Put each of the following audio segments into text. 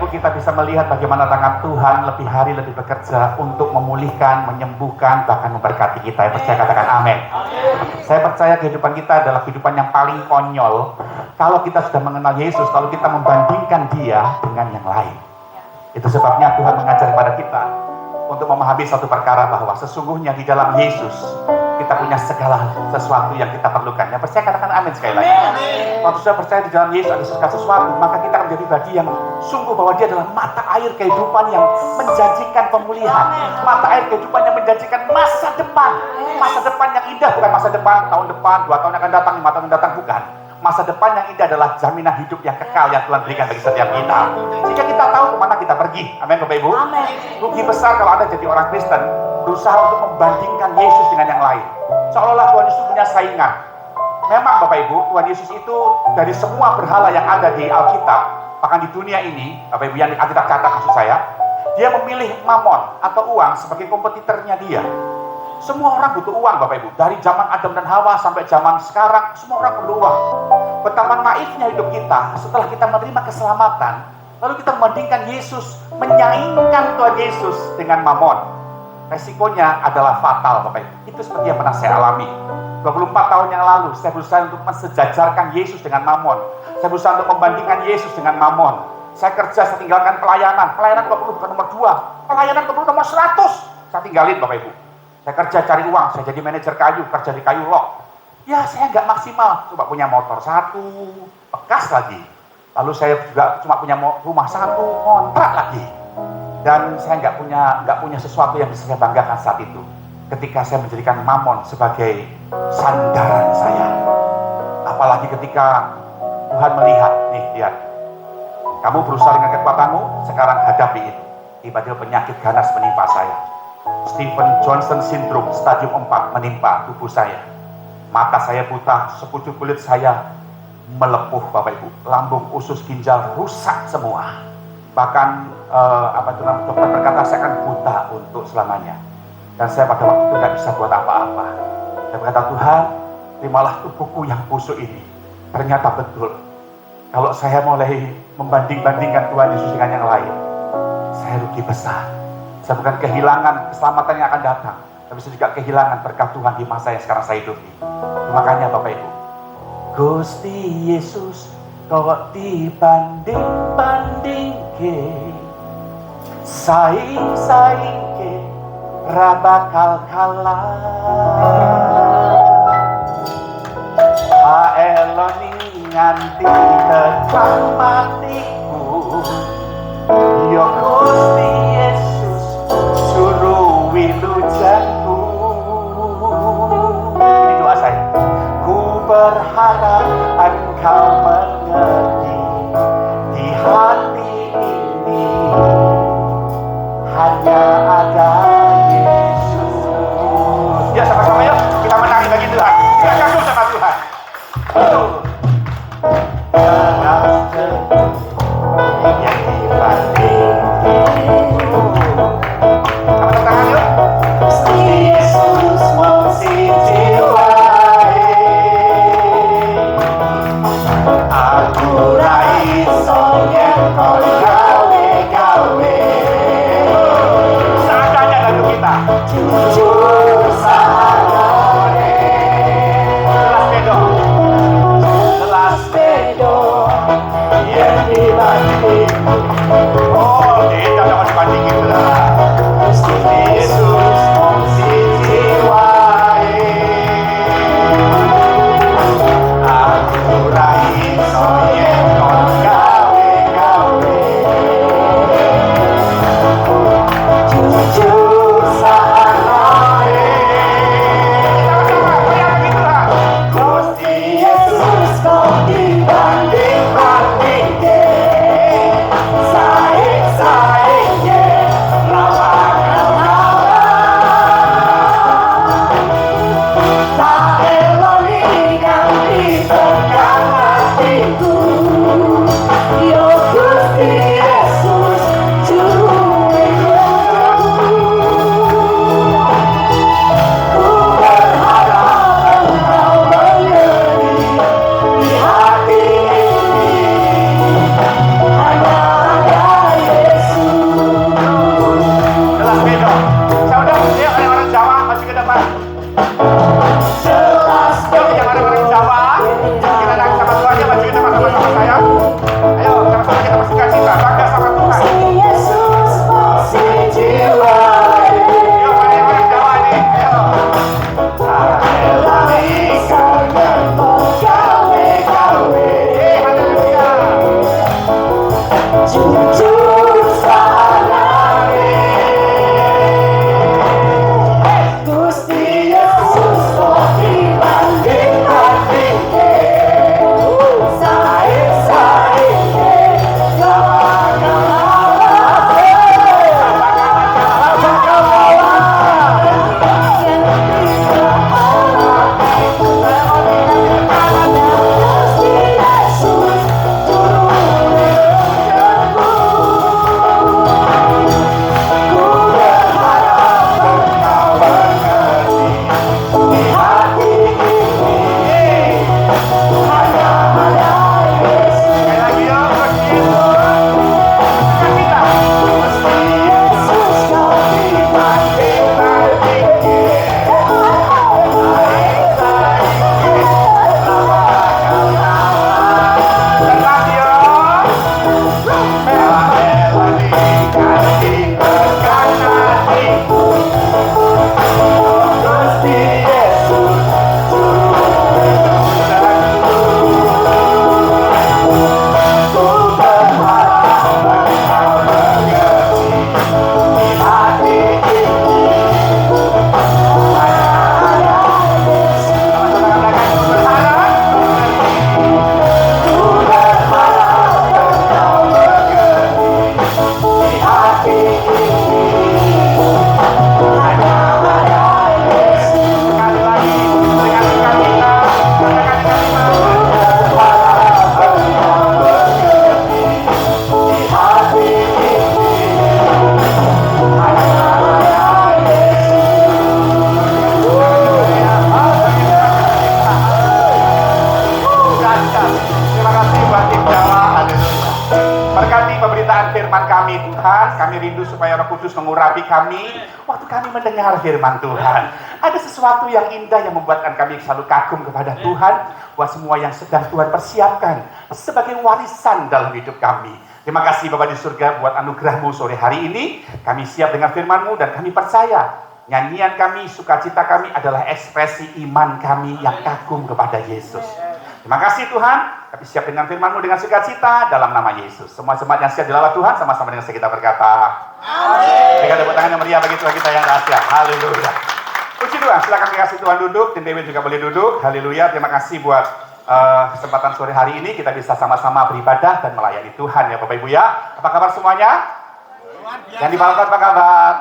Ibu kita bisa melihat bagaimana tangan Tuhan lebih hari lebih bekerja untuk memulihkan, menyembuhkan, bahkan memberkati kita. Yang percaya katakan amin. Saya percaya kehidupan kita adalah kehidupan yang paling konyol kalau kita sudah mengenal Yesus, kalau kita membandingkan Dia dengan yang lain. Itu sebabnya Tuhan mengajar kepada kita untuk memahami satu perkara, bahwa sesungguhnya di dalam Yesus kita punya segala sesuatu yang kita perlukan. Yang percaya katakan amin sekali lagi. Waktu sudah percaya di dalam Yesus ada segala sesuatu, maka kita akan menjadi pribadi yang sungguh bahwa Dia adalah mata air kehidupan yang menjanjikan pemulihan, mata air kehidupan yang menjanjikan masa depan yang indah. Bukan masa depan tahun depan, 2 tahun yang akan datang, 5 tahun yang datang, bukan. Masa depan yang indah adalah jaminan hidup yang kekal yang Tuhan berikan bagi setiap kita, sehingga kita tahu kemana kita pergi. Amin Bapak Ibu. Rugi besar kalau Anda jadi orang Kristen berusaha untuk membandingkan Yesus dengan yang lain, seolah-olah Tuhan Yesus punya saingan. Memang Bapak Ibu, Tuhan Yesus itu dari semua berhala yang ada di Alkitab, bahkan di dunia ini, Bapak Ibu yang Alkitab catat maksud saya, Dia memilih mamon atau uang sebagai kompetitornya Dia. Semua orang butuh uang Bapak Ibu. Dari zaman Adam dan Hawa sampai zaman sekarang, semua orang perlu uang. Betapa naifnya hidup kita setelah kita menerima keselamatan, lalu kita membandingkan Yesus, menyaingkan Tuhan Yesus dengan mamon. Resikonya adalah fatal Bapak Ibu. Itu seperti yang pernah saya alami. 24 tahun yang lalu, saya berusaha untuk mensejajarkan Yesus dengan mamon. Saya berusaha untuk membandingkan Yesus dengan mamon. Saya kerja, saya tinggalkan pelayanan. Pelayanan Bapak Ibu bukan nomor 2. Pelayanan Bapak Ibu nomor 100. Saya tinggalin Bapak Ibu. Saya kerja cari uang, saya jadi manajer kayu, kerja di kayu lok. Ya saya nggak maksimal, coba punya motor 1, bekas lagi. Lalu saya juga cuma punya rumah 1, kontrak lagi. Dan saya nggak punya sesuatu yang bisa saya banggakan saat itu. Ketika saya menjadikan mamon sebagai sandaran saya. Apalagi ketika Tuhan melihat, nih lihat, kamu berusaha dengan kekuatanmu, sekarang hadapi itu. Tiba-tiba penyakit ganas menimpa saya. Stephen Johnson Syndrome stadium 4 menimpa tubuh saya. Mata saya buta, sekujur kulit saya melepuh Bapak Ibu. Lambung, usus, ginjal rusak semua. Bahkan dokter berkata saya akan buta untuk selamanya. Dan saya pada waktu itu tidak bisa buat apa-apa. Saya berkata, Tuhan, terimalah tubuhku yang busuk ini. Ternyata betul, kalau saya mulai membanding-bandingkan Tuhan Yesus dengan yang lain, saya rugi besar. Saya bukan kehilangan keselamatan yang akan datang, tapi saya juga kehilangan berkat Tuhan di masa yang sekarang saya hidupi. Makanya Bapak Ibu, Gusti Yesus kok dibanding-bandingke, saing-saingke, ra bakal kalah. Aeloni nganti tekan matiku, yo Gusti Yesus suruh wilujanku. Ini doa saya. Ku berharap Engkau mengerti, di hati ini hanya ada Yesus. Ya sama-sama yuk, kita menangi bagi Tuhan. Kita kagum sama Tuhan. Yang dibanding sama tangan yuk. Yesus mesti jiwai, aku rai songen kau gawe-gawe. Seadanya lagu kita. Jujur sanore. Jelas bedo. kami Tuhan, kami rindu supaya Roh Kudus mengurapi kami waktu kami mendengar firman Tuhan. Ada sesuatu yang indah yang membuatkan kami selalu kagum kepada Tuhan buat semua yang sedang Tuhan persiapkan sebagai warisan dalam hidup kami. Terima kasih Bapa di surga buat anugerah-Mu sore hari ini. Kami siap dengan firman-Mu dan kami percaya nyanyian kami, sukacita kami adalah ekspresi iman kami yang kagum kepada Yesus. Terima kasih Tuhan, kami siap dengan firman-Mu dengan sukacita dalam nama Yesus. Semua jemaat yang siap dilawat Tuhan, sama-sama dengan saya kita berkata, amin. Berikan tepuk tangan yang meriah bagi Tuhan kita yang dahsyat. Haleluya. Puji Tuhan, silakan dikasih Tuhan duduk, tim Dewi juga boleh duduk. Haleluya, terima kasih buat kesempatan sore hari ini kita bisa sama-sama beribadah dan melayani Tuhan ya Bapak Ibu ya. Apa kabar semuanya? Yang di Balkon apa kabar?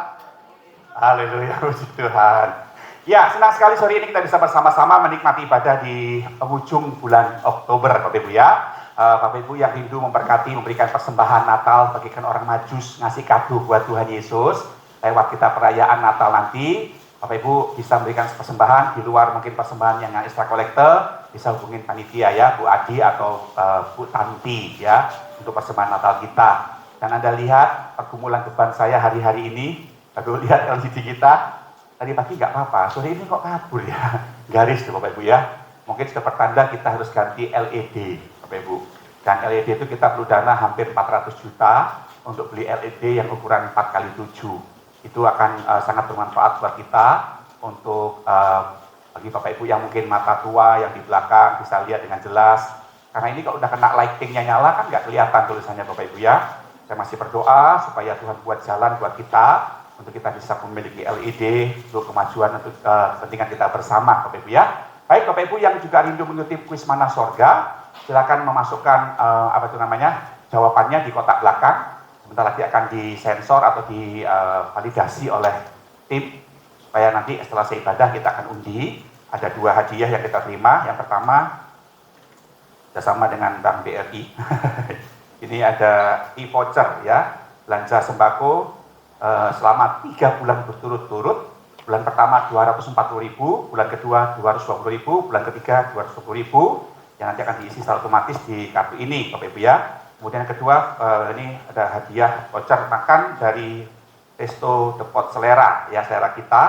Haleluya, puji Tuhan. Ya, senang sekali sore ini kita bisa bersama-sama menikmati ibadah di ujung bulan Oktober Bapak Ibu ya. Bapak Ibu yang rindu memberkati, memberikan persembahan Natal, bagikan orang Majus, ngasih kado buat Tuhan Yesus. Lewat kita perayaan Natal nanti, Bapak Ibu bisa memberikan persembahan di luar mungkin persembahan yang extra collector, bisa hubungin panitia ya, Bu Adi atau Bu Tanti ya, untuk persembahan Natal kita. Dan Anda lihat pergumulan beban saya hari-hari ini, aduh lihat LCD kita, tadi pagi nggak apa-apa, sore ini kok kabur ya, garis tuh Bapak Ibu ya. Mungkin sudah pertanda kita harus ganti LED Bapak Ibu. Dan LED itu kita perlu dana hampir 400 juta untuk beli LED yang ukuran 4x7. Itu akan sangat bermanfaat buat kita untuk bagi Bapak Ibu yang mungkin mata tua yang di belakang bisa lihat dengan jelas. Karena ini kalau udah kena lightingnya nyala kan nggak kelihatan tulisannya Bapak Ibu ya. Saya masih berdoa supaya Tuhan buat jalan buat kita untuk kita bisa memiliki LED untuk kemajuan untuk kepentingan kita bersama Bapak Ibu ya. Baik Bapak Ibu yang juga rindu mengikuti kuis Mana Sorga, silakan memasukkan jawabannya di kotak belakang. Sebentar lagi akan disensor atau divalidasi oleh tim supaya nanti setelah seibadah kita akan undi. Ada 2 hadiah yang kita terima. Yang pertama bersama dengan Bank BRI. Ini ada e-voucher ya, belanja sembako selama 3 bulan berturut-turut. Bulan pertama 240.000, bulan kedua 220.000, bulan ketiga 220.000 yang nanti akan diisi secara otomatis di kartu ini Bapak Ibu ya. Kemudian yang kedua, ini ada hadiah voucher makan dari Resto Depot Selera, ya selera kita,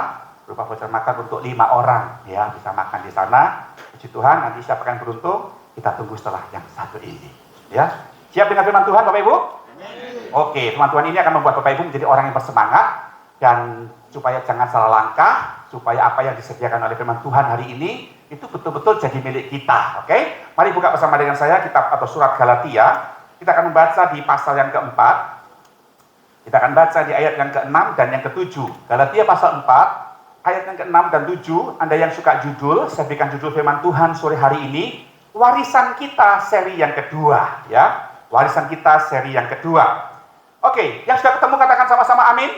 berupa voucher makan untuk 5 orang, ya bisa makan di sana. Puji Tuhan, nanti siapa yang beruntung, kita tunggu setelah yang satu ini. Ya, siap dengan firman Tuhan, Bapak Ibu? Oke, firman Tuhan ini akan membuat Bapak Ibu menjadi orang yang bersemangat dan supaya jangan salah langkah, supaya apa yang disediakan oleh firman Tuhan hari ini itu betul-betul jadi milik kita. Oke, mari buka bersama dengan saya kitab atau surat Galatia. Kita akan membaca di pasal yang keempat. Kita akan baca di ayat yang ke-6 dan yang ke-7. Galatia pasal 4, ayat yang ke-6 dan 7. Anda yang suka judul, saya berikan judul firman Tuhan sore hari ini, warisan kita seri yang kedua. Ya, warisan kita seri yang kedua. Oke, yang sudah ketemu katakan sama-sama amin.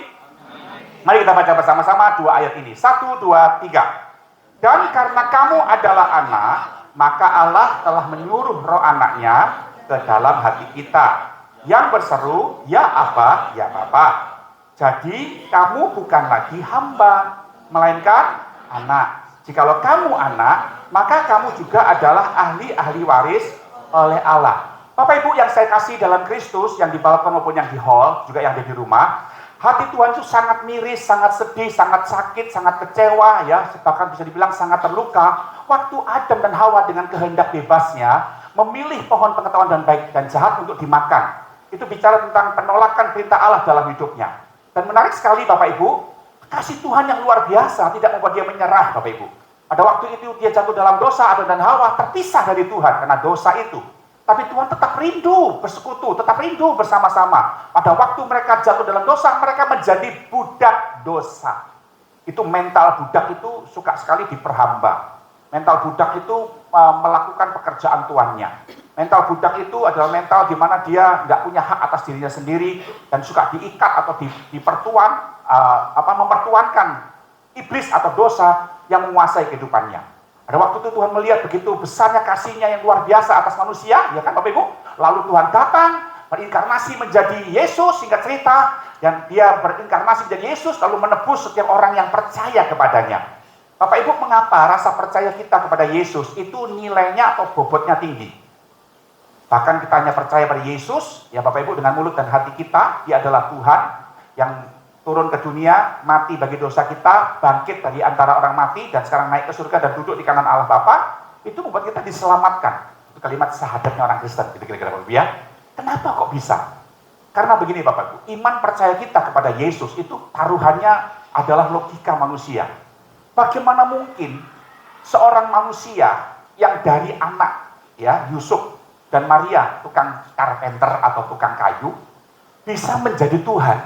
Mari kita baca bersama-sama 2 ayat ini. 1, 2, 3. Dan karena kamu adalah anak, maka Allah telah menyuruh roh anaknya ke dalam hati kita yang berseru, ya Aba, ya Bapa. Jadi kamu bukan lagi hamba, melainkan anak. Jikalau kamu anak, maka kamu juga adalah ahli-ahli waris oleh Allah. Bapak Ibu yang saya kasih dalam Kristus, yang di balkon maupun yang di hall, juga yang ada di rumah, hati Tuhan itu sangat miris, sangat sedih, sangat sakit, sangat kecewa, ya, bahkan bisa dibilang sangat terluka. Waktu Adam dan Hawa dengan kehendak bebasnya memilih pohon pengetahuan dan baik dan jahat untuk dimakan. Itu bicara tentang penolakan perintah Allah dalam hidupnya. Dan menarik sekali Bapak Ibu, kasih Tuhan yang luar biasa tidak membuat dia menyerah Bapak Ibu. Pada waktu itu dia jatuh dalam dosa, Adam dan Hawa terpisah dari Tuhan karena dosa itu. Tapi Tuhan tetap rindu bersekutu, tetap rindu bersama-sama. Pada waktu mereka jatuh dalam dosa, mereka menjadi budak dosa. Itu mental budak itu suka sekali diperhamba. Mental budak itu melakukan pekerjaan tuannya. Mental budak itu adalah mental di mana dia nggak punya hak atas dirinya sendiri dan suka diikat atau mempertuankan iblis atau dosa yang menguasai kehidupannya. Pada waktu itu Tuhan melihat begitu besarnya kasih-Nya yang luar biasa atas manusia, ya kan Bapak Ibu? Lalu Tuhan datang berinkarnasi menjadi Yesus, singkat cerita, dan dia berinkarnasi menjadi Yesus lalu menebus setiap orang yang percaya kepadanya. Bapak Ibu, mengapa rasa percaya kita kepada Yesus itu nilainya atau bobotnya tinggi? Bahkan kita hanya percaya pada Yesus, ya Bapak Ibu, dengan mulut dan hati kita, Dia adalah Tuhan yang turun ke dunia, mati bagi dosa kita, bangkit dari antara orang mati, dan sekarang naik ke surga dan duduk di kanan Allah Bapa. Itu membuat kita diselamatkan. Itu kalimat syahadatnya orang Kristen, gitu kira-kira Bapak Ibu ya. Kenapa kok bisa? Karena begini Bapak Ibu, iman percaya kita kepada Yesus itu taruhannya adalah logika manusia. Bagaimana mungkin seorang manusia yang dari anak, ya Yusuf dan Maria, tukang carpenter atau tukang kayu, bisa menjadi Tuhan?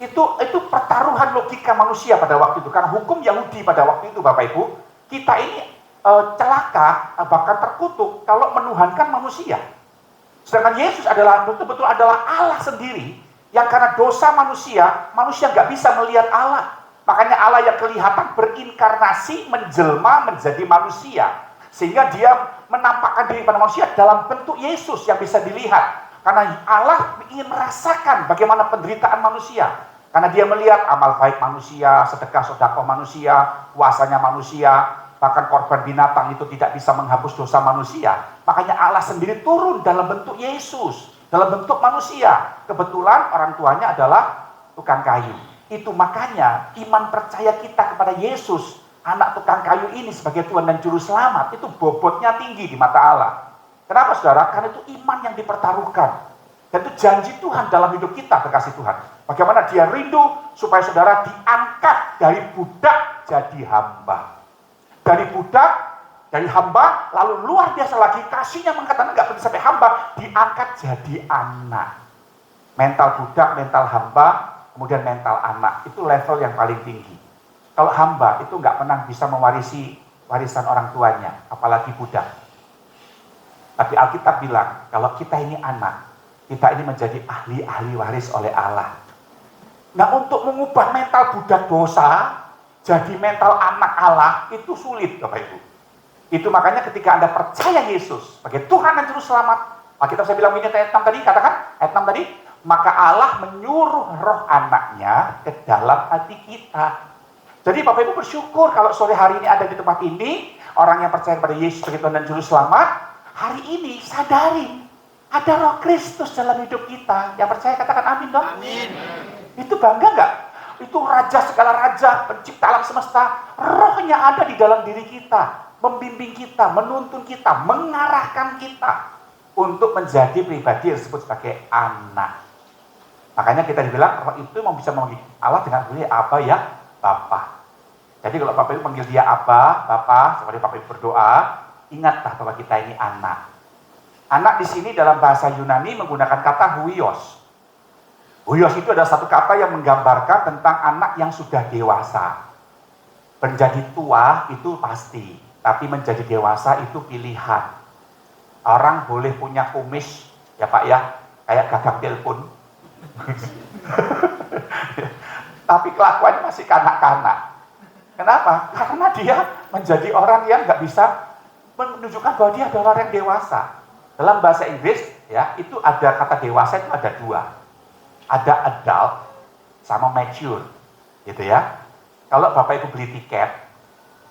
Itu pertaruhan logika manusia pada waktu itu. Karena hukum Yahudi pada waktu itu Bapak Ibu, kita ini celaka, bahkan terkutuk kalau menuhankan manusia. Sedangkan Yesus adalah betul-betul adalah Allah sendiri, yang karena dosa manusia nggak bisa melihat Allah. Makanya Allah yang kelihatan berinkarnasi, menjelma menjadi manusia. Sehingga dia menampakkan diri pada manusia dalam bentuk Yesus yang bisa dilihat. Karena Allah ingin merasakan bagaimana penderitaan manusia. Karena dia melihat amal baik manusia, sedekah-sedekah manusia, puasanya manusia, bahkan korban binatang itu tidak bisa menghapus dosa manusia. Makanya Allah sendiri turun dalam bentuk Yesus, dalam bentuk manusia. Kebetulan orang tuanya adalah tukang kayu. Itu makanya iman percaya kita kepada Yesus, anak tukang kayu ini sebagai Tuhan dan Juru Selamat, itu bobotnya tinggi di mata Allah. Kenapa saudara? Karena itu iman yang dipertaruhkan. Dan itu janji Tuhan dalam hidup kita, kekasih Tuhan. Bagaimana dia rindu supaya saudara diangkat dari budak jadi hamba. Dari budak, dari hamba, lalu luar biasa lagi kasihnya mengatakan nggak perlu sampai hamba, diangkat jadi anak. Mental budak, mental hamba, kemudian mental anak. Itu level yang paling tinggi. Kalau hamba itu nggak pernah bisa mewarisi warisan orang tuanya, apalagi budak. Tapi Alkitab bilang, kalau kita ini anak, kita ini menjadi ahli-ahli waris oleh Allah. Nah, untuk mengubah mental budak dosa, jadi mental anak Allah, itu sulit, Bapak Ibu. Itu makanya ketika Anda percaya Yesus sebagai Tuhan dan Juru Selamat, Alkitab saya bilang ini ayat 6 tadi, katakan, ayat 6 tadi, maka Allah menyuruh roh anaknya ke dalam hati kita. Jadi Bapak Ibu bersyukur kalau sore hari ini ada di tempat ini, orang yang percaya kepada Yesus sebagai Tuhan dan Juru Selamat, hari ini sadari ada roh Kristus dalam hidup kita. Yang percaya katakan amin dong. Amin. Itu bangga nggak? Itu raja segala raja, pencipta alam semesta, rohnya ada di dalam diri kita, membimbing kita, menuntun kita, mengarahkan kita untuk menjadi pribadi yang disebut sebagai anak. Makanya kita dibilang roh itu bisa memanggil Allah dengan boleh Aba ya Bapa. Jadi kalau Bapak Ibu panggil dia Aba, Bapa, seperti Bapak Ibu berdoa, ingatlah bahwa kita ini anak. Anak di sini dalam bahasa Yunani menggunakan kata huios. Huios itu adalah satu kata yang menggambarkan tentang anak yang sudah dewasa. Menjadi tua itu pasti, tapi menjadi dewasa itu pilihan. Orang boleh punya kumis, ya Pak ya, kayak gagang telepon. Tapi kelakuannya masih kanak-kanak. Kenapa? Karena dia menjadi orang yang nggak bisa menunjukkan bahwa dia adalah orang yang dewasa. Dalam bahasa Inggris, ya, itu ada kata dewasa itu ada dua. Ada adult sama mature, gitu ya. Kalau Bapak Ibu beli tiket,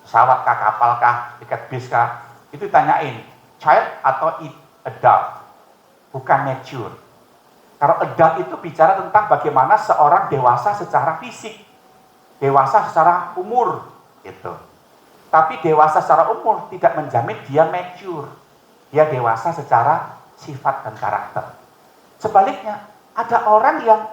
pesawat kah, kapal kah, tiket bis kah, itu ditanyain, child atau adult, bukan mature. Kalau adult itu bicara tentang bagaimana seorang dewasa secara fisik, dewasa secara umur, gitu. Tapi dewasa secara umur tidak menjamin dia mature. Dia dewasa secara sifat dan karakter. Sebaliknya, ada orang yang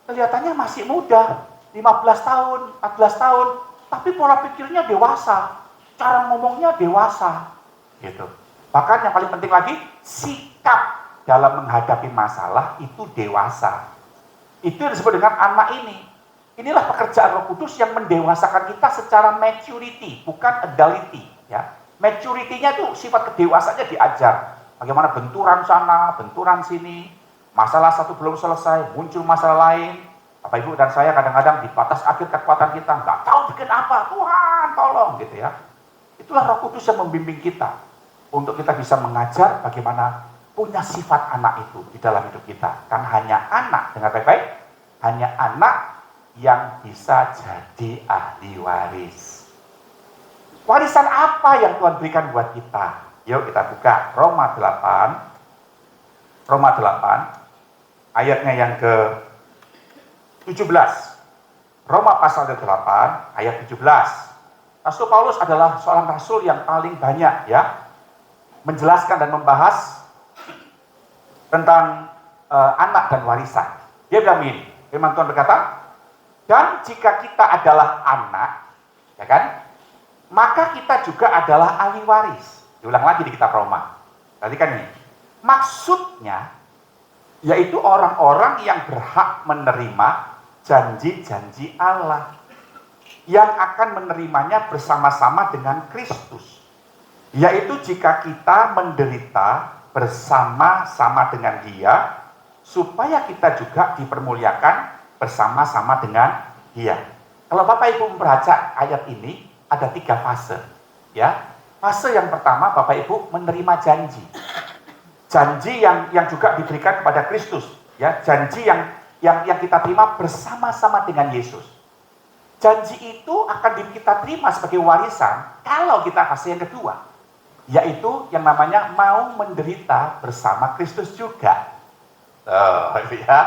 kelihatannya masih muda, 15 tahun, 14 tahun, tapi pola pikirnya dewasa, cara ngomongnya dewasa, gitu. Bahkan yang paling penting lagi, sikap dalam menghadapi masalah itu dewasa. Itu disebut dengan anak ini. Inilah pekerjaan Roh Kudus yang mendewasakan kita secara maturity, bukan adulty, ya. Maturity-nya itu sifat kedewasaannya diajar. Bagaimana benturan sana, benturan sini, masalah satu belum selesai, muncul masalah lain. Bapak Ibu dan saya kadang-kadang di batas akhir kekuatan kita, nggak tahu bikin apa, Tuhan tolong, gitu ya. Itulah Roh Kudus yang membimbing kita, untuk kita bisa mengajar bagaimana punya sifat anak itu di dalam hidup kita. Kan hanya anak, dengar baik-baik, hanya anak yang bisa jadi ahli waris. Warisan apa yang Tuhan berikan buat kita? Yuk kita buka Roma 8 Roma 8, ayatnya yang ke-17. Roma pasal ke-8, ayat 17. Rasul Paulus adalah seorang rasul yang paling banyak ya menjelaskan dan membahas tentang anak dan warisan. Dia bilang ini, firman Tuhan berkata, dan jika kita adalah anak, ya kan, maka kita juga adalah ahli waris. Diulang lagi di kitab Roma. Tadi kan ini, maksudnya yaitu orang-orang yang berhak menerima janji-janji Allah, yang akan menerimanya bersama-sama dengan Kristus. Yaitu jika kita menderita bersama-sama dengan Dia, supaya kita juga dipermuliakan bersama-sama dengan Dia. Kalau Bapak Ibu membaca ayat ini, ada 3 fase. Ya, fase yang pertama, Bapak Ibu menerima janji. Janji yang juga diberikan kepada Kristus. Ya, janji yang kita terima bersama-sama dengan Yesus. Janji itu akan kita terima sebagai warisan kalau kita fase yang kedua, yaitu yang namanya mau menderita bersama Kristus juga. Ya.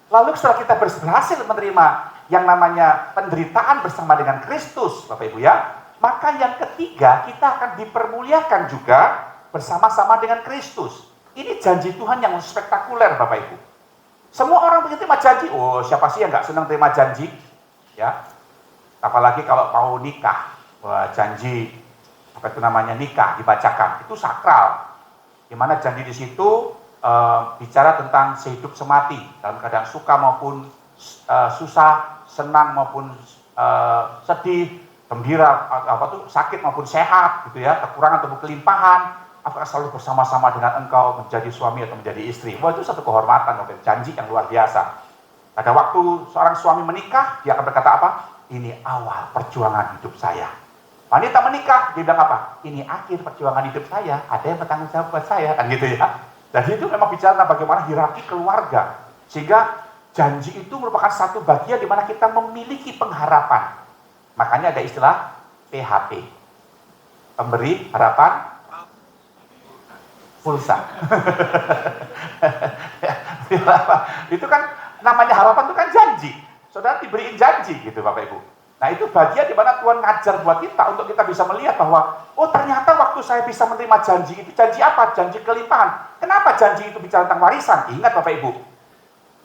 Lalu setelah kita berhasil menerima yang namanya penderitaan bersama dengan Kristus, Bapak Ibu ya, maka yang ketiga kita akan dipermuliakan juga bersama-sama dengan Kristus. Ini janji Tuhan yang spektakuler, Bapak Ibu. Semua orang begitu terima janji. Oh, siapa sih yang nggak senang terima janji? Ya. Apalagi kalau mau nikah, wah, janji apa itu namanya nikah dibacakan, itu sakral. Dimana janji di situ bicara tentang sehidup semati dalam keadaan suka maupun susah, senang maupun sedih, gembira, sakit maupun sehat, gitu ya, kekurangan ataupun kelimpahan, apakah selalu bersama-sama dengan engkau menjadi suami atau menjadi istri. Wah, itu satu kehormatan, janji yang luar biasa. Pada waktu seorang suami menikah, dia akan berkata apa? Ini awal perjuangan hidup saya. Wanita menikah, dia bilang apa? Ini akhir perjuangan hidup saya, ada yang bertanggung jawab buat saya, kan gitu ya. Jadi itu memang bicara bagaimana hierarki keluarga. Sehingga janji itu merupakan satu bagian di mana kita memiliki pengharapan. Makanya ada istilah PHP. Pemberi harapan pulsa. Itu kan namanya harapan itu kan janji. Saudara diberiin janji gitu Bapak Ibu. Nah itu bagian di mana Tuhan ngajar buat kita untuk kita bisa melihat bahwa oh ternyata waktu saya bisa menerima janji itu, janji apa? Janji kelimpahan. Kenapa janji itu bicara tentang warisan? Ingat Bapak Ibu,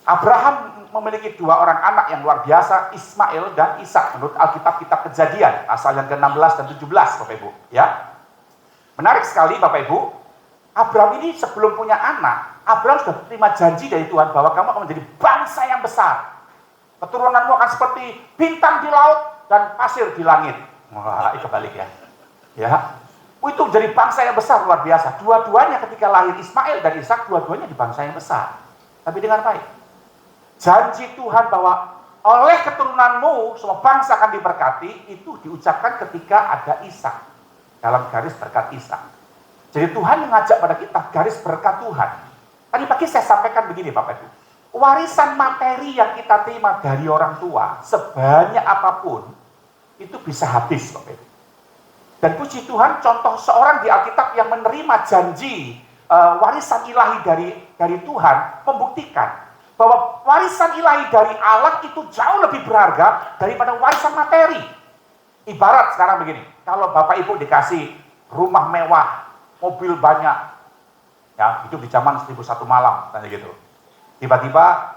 Abraham memiliki 2 orang anak yang luar biasa, Ismail dan Ishak menurut Alkitab kitab Kejadian pasal yang ke-16 dan 17 Bapak Ibu, ya. Menarik sekali Bapak Ibu, Abraham ini sebelum punya anak, Abraham sudah terima janji dari Tuhan bahwa kamu akan menjadi bangsa yang besar. Keturunanmu akan seperti bintang di laut dan pasir di langit. Wah, itu kebalik ya. Ya. Itu jadi bangsa yang besar luar biasa. Dua-duanya ketika lahir Ismail dan Ishak, dua-duanya di bangsa yang besar. Tapi dengan baik. Janji Tuhan bahwa oleh keturunanmu semua bangsa akan diberkati, itu diucapkan ketika ada Ishak. Dalam garis berkat Ishak. Jadi Tuhan mengajak pada kita garis berkat Tuhan. Tadi pagi saya sampaikan begini Bapak Ibu. Warisan materi yang kita terima dari orang tua, sebanyak apapun, itu bisa habis Bapak Ibu. Dan puji Tuhan, contoh seorang di Alkitab yang menerima janji warisan ilahi dari Tuhan, membuktikan bahwa warisan ilahi dari Allah itu jauh lebih berharga daripada warisan materi. Ibarat sekarang begini, kalau Bapak Ibu dikasih rumah mewah, mobil banyak, ya hidup di zaman 1001 malam, tanya gitu. Tiba-tiba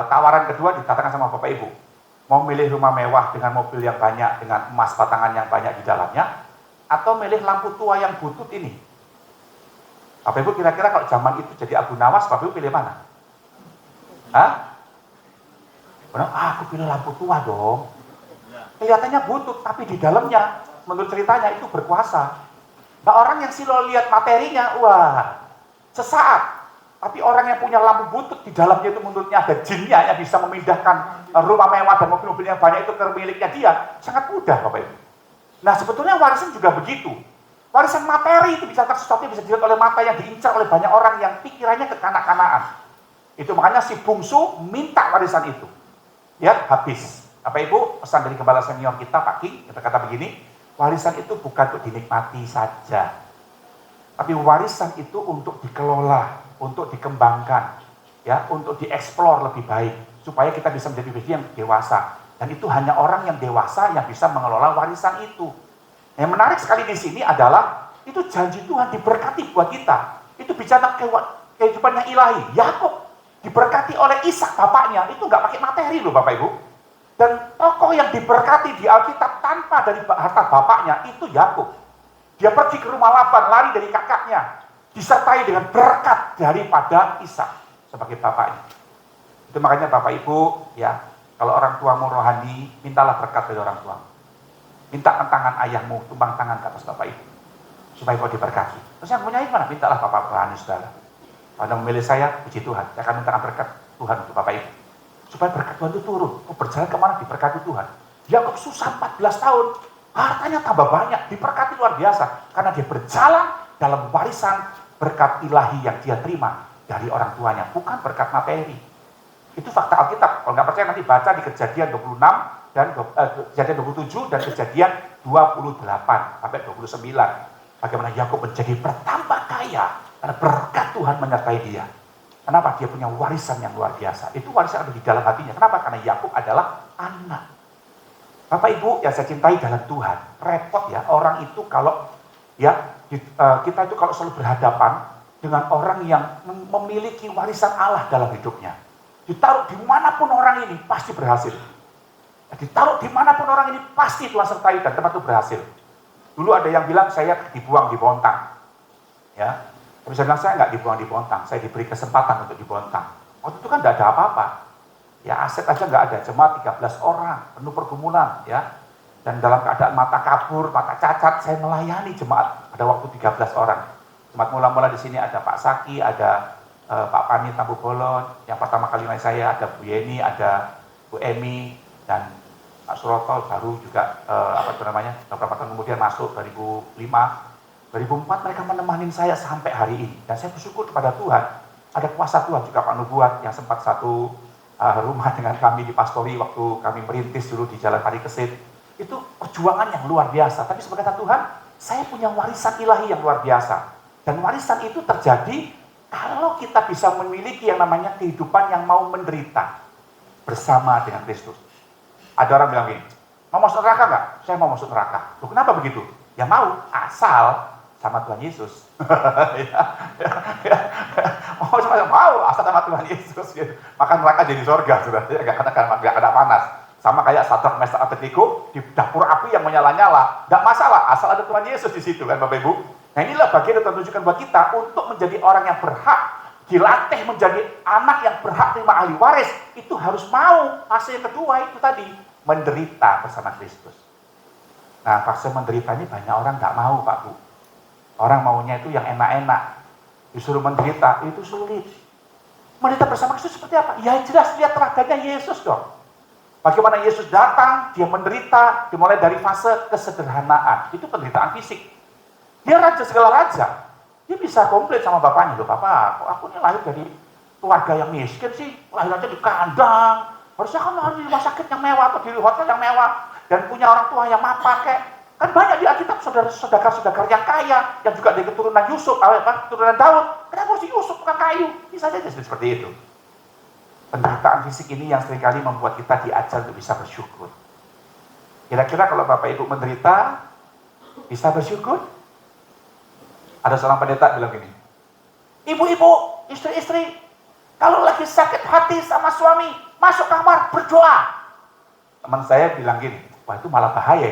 tawaran kedua dikatakan sama Bapak Ibu, mau milih rumah mewah dengan mobil yang banyak, dengan emas batangan yang banyak di dalamnya, atau milih lampu tua yang butut ini. Bapak Ibu kira-kira kalau zaman itu jadi Abu Nawas, Bapak Ibu pilih mana? Hah? Benar? Aku pilih lampu tua dong. Kelihatannya butut, tapi di dalamnya, menurut ceritanya itu berkuasa. Nah orang yang silo lihat materinya, wah, sesaat. Tapi orang yang punya lampu butut di dalamnya itu menurutnya ada jinnya yang bisa memindahkan rumah mewah dan mobil-mobil yang banyak itu ke miliknya dia. Sangat mudah Bapak Ibu. Nah sebetulnya warisan juga begitu. Warisan materi itu bisa sesuatu yang bisa dilihat oleh mata yang diincar oleh banyak orang yang pikirannya kekanak-kanakan. Itu makanya si bungsu minta warisan itu. Ya habis. Bapak Ibu pesan dari gembala senior kita Pak King, kita kata begini, warisan itu bukan untuk dinikmati saja. Tapi warisan itu untuk dikelola, untuk dikembangkan, ya, untuk dieksplor lebih baik, supaya kita bisa menjadi pribadi yang dewasa. Dan itu hanya orang yang dewasa yang bisa mengelola warisan itu. Yang menarik sekali di sini adalah itu janji Tuhan diberkati buat kita. Itu bicara kehidupan yang ilahi. Yakub diberkati oleh Ishak bapaknya, itu nggak pakai materi loh Bapak Ibu. Dan tokoh yang diberkati di Alkitab tanpa dari harta bapaknya itu Yakub. Dia pergi ke rumah Laban, lari dari kakaknya, disertai dengan berkat daripada Ishak sebagai bapaknya. Itu makanya Bapak Ibu, ya, kalau orang tuamu rohani, mintalah berkat dari orang tuamu. Minta tangan ayahmu, tumpang tangan ke atas Bapak Ibu, supaya kau diberkati. Terus yang punya mana? Mintalah Bapak rohani saudara. Pada memilih saya, puji Tuhan, saya akan minta berkat Tuhan untuk Bapak Ibu. Supaya berkat Tuhan itu turun. Kau berjalan kemana diberkati Tuhan. Yakub susah 14 tahun, hartanya tambah banyak, diberkati luar biasa. Karena dia berjalan dalam warisan berkat ilahi yang dia terima dari orang tuanya, bukan berkat materi. Itu fakta Alkitab. Kalau nggak percaya nanti baca di Kejadian 26 dan Kejadian 27 dan Kejadian 28 sampai 29. Bagaimana Yakub menjadi bertambah kaya karena berkat Tuhan menyertai dia. Kenapa? Dia punya warisan yang luar biasa. Itu warisan ada di dalam hatinya. Kenapa? Karena Yakub adalah anak. Bapak Ibu yang saya cintai dalam Tuhan, repot ya orang itu kalau ya kita itu kalau selalu berhadapan dengan orang yang memiliki warisan Allah dalam hidupnya. Ditaruh dimanapun orang ini pasti berhasil. Ditaruh dimanapun orang ini pasti Tuhan sertai dan tempat itu berhasil. Dulu ada yang bilang saya dibuang di Bontang, ya. Tapi saya bilang saya nggak dibuang di Bontang, saya diberi kesempatan untuk di Bontang. Waktu itu kan nggak ada apa-apa, ya aset aja nggak ada, cuma 13 orang, penuh pergumulan, ya. Dan dalam keadaan mata kabur, mata cacat, saya melayani jemaat pada waktu 13 orang. Jemaat mula-mula di sini ada Pak Saki, ada Pak Pani Tambu Bolon, yang pertama kali naik saya ada Bu Yeni, ada Bu Emi, dan Pak Suroto baru juga beberapa tahun kemudian masuk 2005. 2004 mereka menemani saya sampai hari ini. Dan saya bersyukur kepada Tuhan. Ada kuasa Tuhan juga Pak Nubuat yang sempat satu rumah dengan kami di pastori waktu kami merintis dulu di Jalan Pari Kesit. Itu perjuangan yang luar biasa. Tapi sebagai kata Tuhan, saya punya warisan ilahi yang luar biasa. Dan warisan itu terjadi kalau kita bisa memiliki yang namanya kehidupan yang mau menderita bersama dengan Kristus. Ada orang bilang gini, mau masuk neraka nggak? Saya mau masuk neraka. Loh, kenapa begitu? Ya mau, asal sama Tuhan Yesus. Mau asal sama Tuhan Yesus. Maka neraka jadi surga, sudah. Nggak kena panas. Sama kayak Sadrak, Mesak, Abednego di dapur api yang menyala-nyala. Nggak masalah, asal ada Tuhan Yesus di situ kan Bapak Ibu. Nah inilah bagian yang Tuhan tunjukkan buat kita untuk menjadi orang yang berhak, dilatih menjadi anak yang berhak terima ahli waris. Itu harus mau. Fase yang kedua itu tadi, menderita bersama Kristus. Nah fase menderita ini banyak orang nggak mau Pak Bu. Orang maunya itu yang enak-enak. Disuruh menderita, itu sulit. Menderita bersama Kristus seperti apa? Ya jelas lihat telaganya Yesus dong. Bagaimana Yesus datang, dia menderita, dimulai dari fase kesederhanaan. Itu penderitaan fisik. Dia raja segala raja. Dia bisa komplain sama bapaknya, loh Bapak, kok aku ini lahir dari keluarga yang miskin sih, lahir aja di kandang. Harusnya kan lahir di rumah sakit yang mewah, atau di hotel yang mewah, dan punya orang tua yang mapan kayak. Kan banyak di Alkitab saudara-saudara yang kaya, yang juga dari keturunan Yusuf, keturunan Daud. Kenapa harus Yusuf bukan kayu? Bisa saja seperti itu. Penderitaan fisik ini yang seringkali membuat kita diajar untuk bisa bersyukur. Kira-kira kalau Bapak Ibu menderita, bisa bersyukur? Ada seorang pendeta bilang gini, ibu-ibu, istri-istri, kalau lagi sakit hati sama suami, masuk kamar, berdoa. Teman saya bilang gini, wah itu malah bahaya.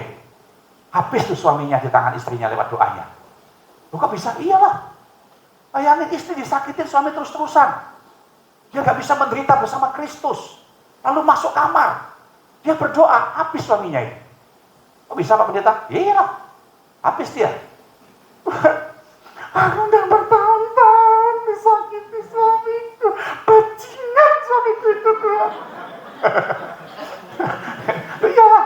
Habis tuh suaminya di tangan istrinya lewat doanya. Loh kok bisa? Iyalah. Bayangin istri disakitin suami terus-terusan. Dia gak bisa menderita bersama Kristus. Lalu masuk kamar. Dia berdoa, habis suaminya itu. Kok bisa Pak Pendeta? Iyalah. Habis dia. Aku udah bertahun-tahun disakiti suamiku. Bajingan suamiku itu Tuhan. Iyalah.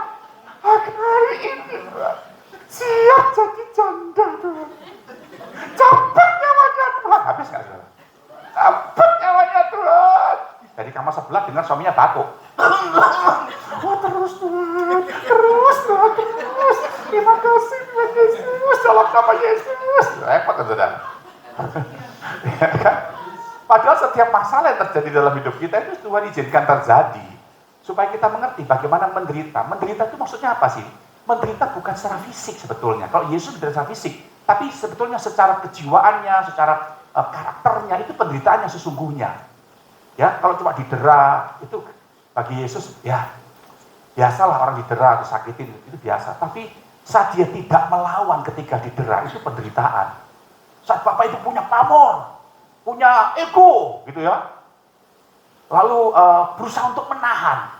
Hari ini siap jadi janda Tuhan. Cabut nyawanya Tuhan. Habis gak Tuhan? Cabut nyawanya Tuhan. Dari kamar sebelah dengar suaminya batuk. Oh terus Tuhan. Terus Tuhan. Terus. Terima kasih Tuhan Yesus. Dalam nama Yesus. Repot kan Saudara. Padahal setiap masalah yang terjadi dalam hidup kita itu Tuhan izinkan terjadi supaya kita mengerti bagaimana menderita. Menderita itu maksudnya apa sih? Menderita bukan secara fisik sebetulnya. Kalau Yesus menderita secara fisik, tapi sebetulnya secara kejiwaannya, secara karakternya itu penderitaan yang sesungguhnya. Ya, kalau cuma didera itu bagi Yesus ya biasalah orang didera atau sakitin itu biasa. Tapi saat dia tidak melawan ketika didera itu penderitaan. Saat Bapak itu punya pamor, punya ego, gitu ya. Lalu berusaha untuk menahan,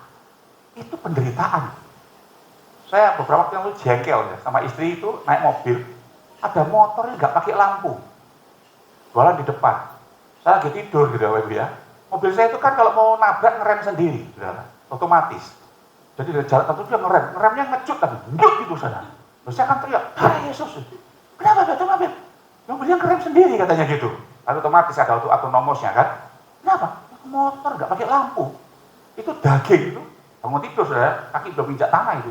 itu penderitaan. Saya beberapa waktu yang lalu jengkel ya, sama istri itu naik mobil, ada motornya nggak pakai lampu, jualan di depan. Saya lagi tidur gitu ya. Mobil saya itu kan kalau mau nabrak ngerem sendiri, gitu, otomatis. Jadi dari jarak tertentu dia ngeremnya ngecut tapi ngecut gitu sana. Terus saya kan teriak, "Hai Yesus, kenapa Beb? Mobilnya ngerem sendiri," katanya gitu. Lalu otomatis ada auto autonomosnya kan. Kenapa? Motor nggak pakai lampu. Itu daging itu. Bangun tidur saudara, kaki belum injak tanah itu.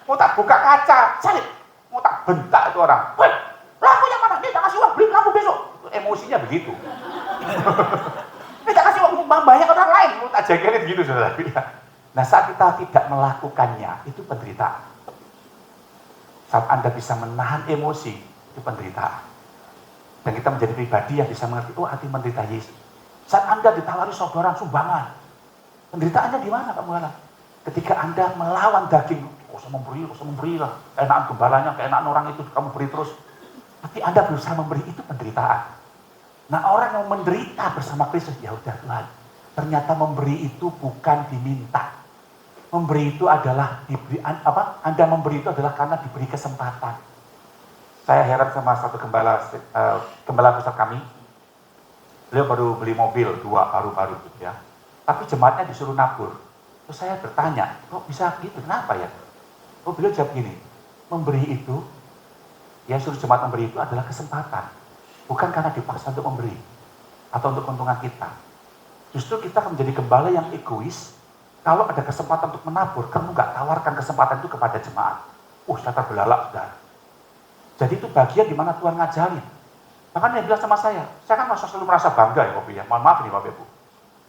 Mau tak buka kaca, salib. Mau tak bentak itu orang. "Woi, lampunya mana? Dia tak kasih uang, beli lampu besok." Itu emosinya begitu. Dia tak kasih uang, banyak orang lain. Mau tak jengkelin gitu saudara. Nah saat kita tidak melakukannya, itu penderitaan. Saat Anda bisa menahan emosi, itu penderitaan. Dan kita menjadi pribadi yang bisa mengerti, oh arti menderita Yesus. Saat Anda ditawari saudaraan sumbangan, penderitaannya di mana Pak Muhammad? Ketika Anda melawan daging, usah memberi lah. Keenakan gembalanya, keenakan orang itu, kamu beri terus. Tapi Anda berusaha memberi, itu penderitaan. Nah orang yang menderita bersama Kristus, ya udah Tuhan. Ternyata memberi itu bukan diminta. Memberi itu adalah diberi, Anda memberi itu adalah karena diberi kesempatan. Saya heran sama satu gembala besar kami. Beliau baru beli mobil 2 baru gitu ya. Tapi jemaatnya disuruh nabur. Terus saya bertanya, kok bisa gitu? Kenapa ya? Oh beliau jawab gini, memberi itu, ya suruh jemaat memberi itu adalah kesempatan. Bukan karena dipaksa untuk memberi. Atau untuk keuntungan kita. Justru kita akan menjadi gembala yang egois. Kalau ada kesempatan untuk menabur, kamu nggak tawarkan kesempatan itu kepada jemaat. Saya terbelalak sudah. Jadi itu bagian di mana Tuhan ngajarin. Bahkan dia bilang sama saya kan selalu merasa bangga ya Bapak ya. Mohon maaf nih Bapak Ibu.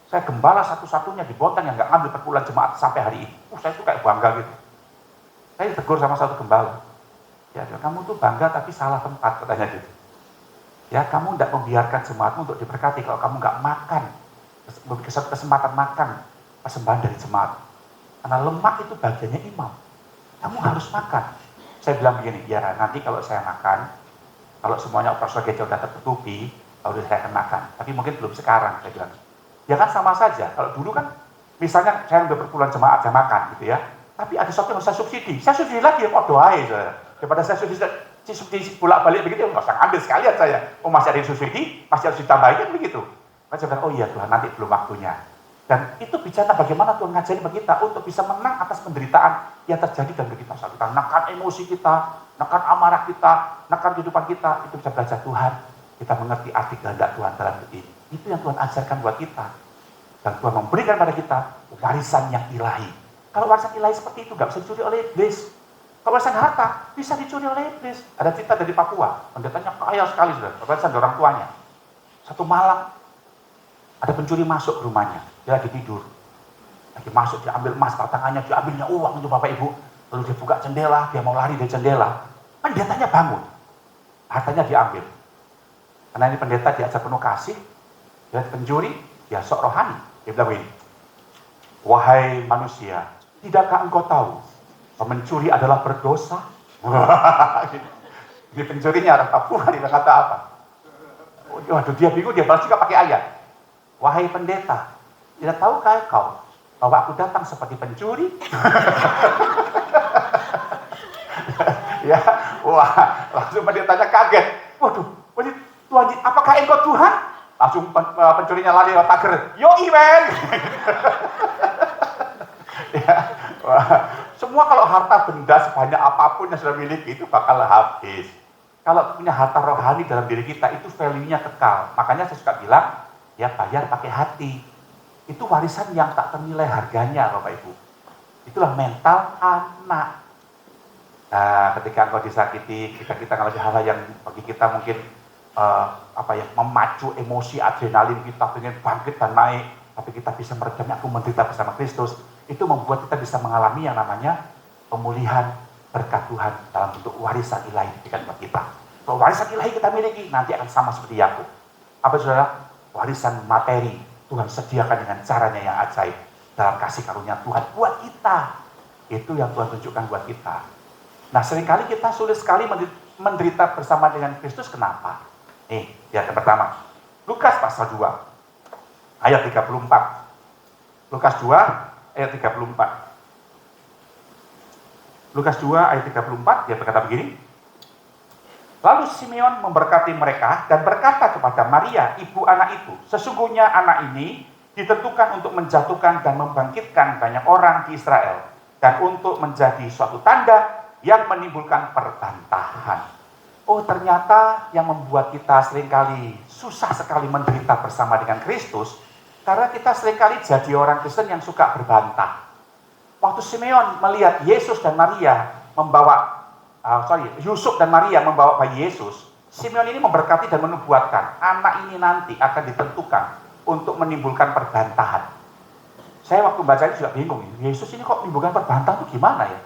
Saya gembala satu-satunya di Bontang yang nggak ngambil perpuluhan jemaat sampai hari ini. Saya tuh kayak bangga gitu. Saya tegur sama satu gembala. Ya, kamu tuh bangga tapi salah tempat katanya gitu. Ya, kamu tidak membiarkan jemaatmu untuk diberkati kalau kamu nggak makan, kesempatan makan persembahan dari jemaat. Karena lemak itu bagiannya imam. Kamu harus makan. Saya bilang begini, ya nanti kalau saya makan, kalau semuanya operasional gereja sudah tertutupi, baru saya akan makan. Tapi mungkin belum sekarang, saya bilang. Ya kan sama saja, kalau dulu kan, misalnya saya udah perpuluhan jemaat, saya makan gitu ya. Tapi ada sesuatu yang saya subsidi lagi, ya kok doain saya. Daripada saya subsidi bolak-balik begitu, nggak usah ngambil sekalian saya. Masih ada yang subsidi, masih harus ditambahin begitu. Maka saya bilang, oh iya Tuhan, nanti belum waktunya. Dan itu bicara bagaimana Tuhan ngajarin bagi kita untuk bisa menang atas penderitaan yang terjadi dalam hidup kita. Saat kita menekan emosi kita, menekan amarah kita, menekan kehidupan kita, itu bisa belajar Tuhan. Kita mengerti arti kehendak Tuhan dalam hidup ini. Itu yang Tuhan ajarkan buat kita. Dan Tuhan memberikan pada kita warisan yang ilahi. Kalau warisan ilahi seperti itu nggak bisa dicuri oleh iblis. Kalau warisan harta bisa dicuri oleh iblis. Ada cerita dari Papua, pendetanya kaya sekali sudah, warisan dari orang tuanya. Satu malam ada pencuri masuk ke rumahnya. Dia lagi tidur, lagi masuk, diambil emas, tangannya diambilnya uang itu Bapak Ibu. Lalu dia buka jendela, dia mau lari dari jendela. Pendetanya bangun, hartanya diambil. Karena ini pendeta diajar penuh kasih, dia pencuri, dia sok rohani. Dia bilang begini, wahai manusia, tidakkah engkau tahu bahwa mencuri adalah berdosa? Ini pencurinya orang Papua, dia kata apa? Waduh, dia bingung, dia balas juga pakai ayat. Wahai pendeta, tidak tahukah kau bahwa aku datang seperti pencuri? Ya, wah, langsung pendetanya kaget. Waduh, Tuhan, apakah engkau Tuhan? Langsung pencurinya lari lewat pagar. Yoi men. Ya, wah, semua kalau harta benda sebanyak apapun yang sudah miliki itu bakal habis. Kalau punya harta rohani dalam diri kita itu value-nya kekal. Makanya saya suka bilang, ya bayar pakai hati. Itu warisan yang tak ternilai harganya Bapak Ibu. Itulah mental anak. Nah, ketika engkau disakiti, kita ngalamin hal-hal yang bagi kita mungkin memacu emosi adrenalin kita, pengen bangkit dan naik, tapi kita bisa meredamnya, aku menderita bersama Kristus. Itu membuat kita bisa mengalami yang namanya pemulihan berkat Tuhan dalam bentuk warisan ilahi diberikan buat kita. Kalau warisan ilahi kita miliki, nanti akan sama seperti Yakub. Apa saudara? Warisan materi Tuhan sediakan dengan caranya yang ajaib dalam kasih karunia Tuhan buat kita. Itu yang Tuhan tunjukkan buat kita. Nah, seringkali kita sulit sekali menderita bersama dengan Kristus. Kenapa? Nih, yang pertama. Lukas pasal 2 ayat 34. Lukas 2 ayat 34. Lukas 2 ayat 34, dia berkata begini. Lalu Simeon memberkati mereka dan berkata kepada Maria, ibu anak itu, sesungguhnya anak ini ditentukan untuk menjatuhkan dan membangkitkan banyak orang di Israel, dan untuk menjadi suatu tanda yang menimbulkan perbantahan. Oh, ternyata yang membuat kita seringkali susah sekali menderita bersama dengan Kristus, karena kita seringkali jadi orang Kristen yang suka berbantah. Waktu Simeon melihat Yesus dan Maria Yusuf dan Maria membawa bayi Yesus, Simeon ini memberkati dan menubuatkan, anak ini nanti akan ditentukan untuk menimbulkan perbantahan. Saya waktu baca ini juga bingung, Yesus ini kok menimbulkan perbantahan itu gimana ya?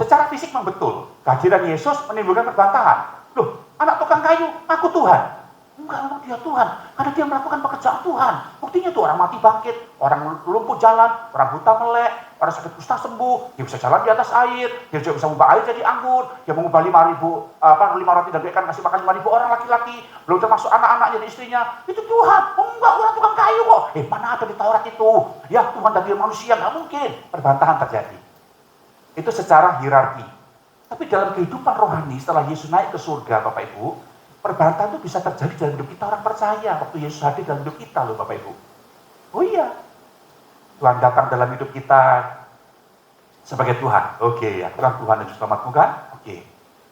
Secara fisik memang betul, kehadiran Yesus menimbulkan perbantahan. Loh, anak tukang kayu, aku Tuhan. Enggak, memang dia Tuhan, karena dia melakukan pekerjaan Tuhan. Buktinya tuh orang mati bangkit, orang lumpuh jalan, orang buta melek, orang sakit kusta sembuh, dia bisa jalan di atas air, dia juga bisa mengubah air jadi anggur, dia mengubah 5 roti dan ikan ngasih makan 5.000 orang laki-laki, belum termasuk anak-anaknya dan istrinya. Itu Tuhan. Oh, enggak, orang tukang kayu kok. Mana ada di Taurat itu? Ya, Tuhan dan dia manusia, nggak mungkin. Perbantahan terjadi. Itu secara hierarki. Tapi dalam kehidupan rohani setelah Yesus naik ke surga, Bapak Ibu, perbantahan itu bisa terjadi dalam hidup kita orang percaya. Waktu Yesus hadir dalam hidup kita loh Bapak Ibu. Oh iya, Tuhan datang dalam hidup kita sebagai Tuhan. Oke, aku kan Tuhan dan Selamatmu kan? Oke,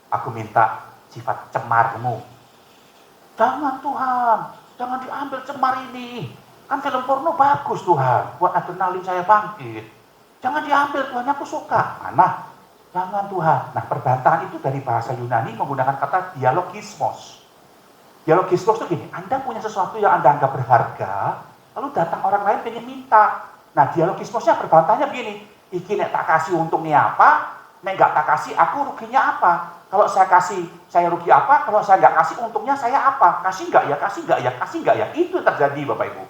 aku minta sifat cemarmu. Jangan Tuhan, jangan diambil cemar ini. Kan film porno bagus Tuhan, buat adrenalin saya bangkit. Jangan diambil Tuhan, aku suka. Mana? Jangan Tuhan. Nah, perbantahan itu dari bahasa Yunani menggunakan kata dialogismos. Dialogismos itu gini, Anda punya sesuatu yang Anda anggap berharga, lalu datang orang lain pengen minta. Nah, dialogismosnya perbantahannya begini, iki nek tak kasih untungnya apa, nek gak tak kasih aku ruginya apa. Kalau saya kasih, saya rugi apa, kalau saya gak kasih untungnya saya apa. Kasih gak ya, kasih gak ya, kasih gak ya. Itu terjadi Bapak Ibu.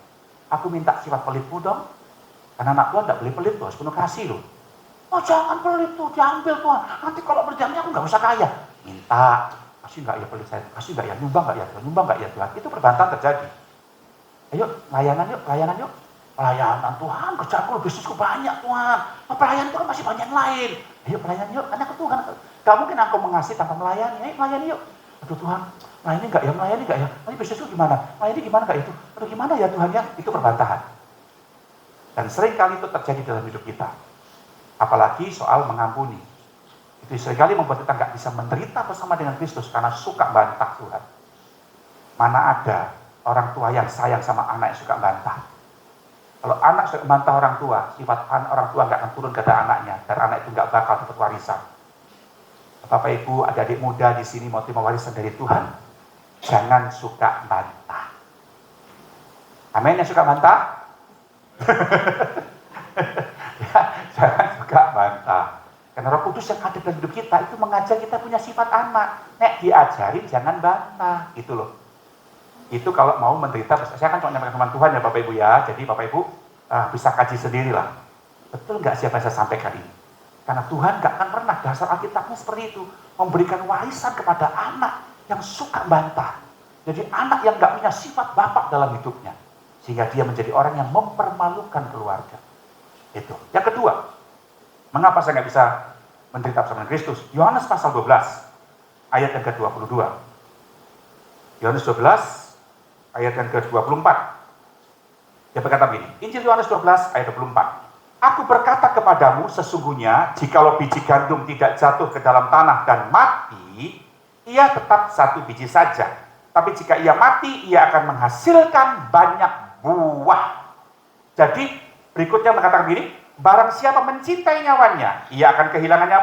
Aku minta sifat pelitmu dong, karena anak Tuhan gak boleh pelit tuh, harus penuh kasih loh. Oh jangan pelit tuh, diambil Tuhan. Nanti kalau berjalannya aku gak usah kaya. Minta. Kasih nggak ya pelit saya? Kasih nggak ya? Nyumbang nggak ya? Nyumbang nggak ya Tuhan? Itu perbantahan terjadi. Ayo, layanan yuk, pelayanan yuk. Pelayanan Tuhan, kerjaku, bisnisku banyak Tuhan. Oh, pelayanan itu kan masih banyak yang lain. Ayo pelayanan yuk, karena ke Tuhan. Gak mungkin aku mengasihi tanpa melayani. Ayo melayani yuk. Aduh Tuhan, melayani nggak ya? Melayani nggak ya? Nanti bisnisku gimana? Melayani gimana nggak itu? Aduh gimana ya Tuhan ya? Itu perbantahan. Dan sering kali itu terjadi dalam hidup kita. Apalagi soal mengampuni. Itu seringkali membuat kita nggak bisa menderita bersama dengan Kristus karena suka bantah Tuhan. Mana ada orang tua yang sayang sama anak yang suka bantah. Kalau anak suka bantah orang tua, sifat orang tua nggak akan turun kepada anaknya, dan anak itu nggak bakal dapat warisan. Bapak Ibu, adik-adik muda di sini mau terima warisan dari Tuhan, jangan suka bantah. Amin, yang suka bantah? Ya, jangan suka bantah. Karena Roh Kudus yang ada dalam hidup kita itu mengajar kita punya sifat anak. Nek diajarin jangan bantah, gitu loh. Itu kalau mau menderita, saya kan cuma nyampaikan firman Tuhan ya Bapak Ibu ya. Jadi Bapak Ibu bisa kaji sendirilah. Betul nggak siapa yang saya sampaikan ini? Karena Tuhan nggak akan pernah, dasar Alkitabnya seperti itu, memberikan warisan kepada anak yang suka bantah. Jadi anak yang nggak punya sifat bapak dalam hidupnya, sehingga dia menjadi orang yang mempermalukan keluarga. Itu. Yang kedua, mengapa saya nggak bisa menderita bersama Kristus? Yohanes pasal 12, ayat yang ke-22. Yohanes 12, ayat yang ke-24. Dia berkata begini, Injil Yohanes 12, ayat 24. Aku berkata kepadamu, sesungguhnya jikalau biji gandum tidak jatuh ke dalam tanah dan mati, ia tetap satu biji saja. Tapi jika ia mati, ia akan menghasilkan banyak buah. Jadi, berikutnya mengatakan begini, barang siapa mencintai nyawanya, ia akan kehilangannya.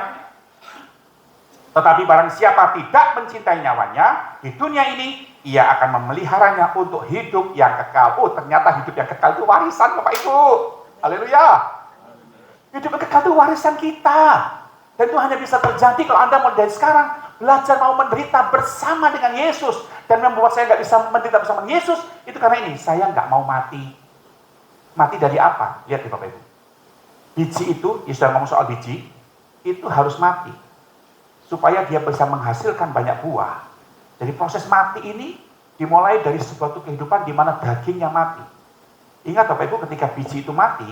Tetapi barang siapa tidak mencintai nyawanya di dunia ini, ia akan memeliharanya untuk hidup yang kekal. Oh, ternyata hidup yang kekal itu warisan, Bapak Ibu. Haleluya. Hidup yang kekal itu warisan kita. Dan itu hanya bisa terjadi kalau Anda mau dari sekarang belajar mau menderita bersama dengan Yesus. Dan membuat saya nggak bisa menderita bersama Yesus, itu karena ini, saya nggak mau mati. Mati dari apa? Lihat nih Bapak Ibu. Biji itu, ya sudah ngomong soal biji, itu harus mati. Supaya dia bisa menghasilkan banyak buah. Jadi proses mati ini dimulai dari sebuah kehidupan di mana dagingnya mati. Ingat Bapak Ibu, ketika biji itu mati,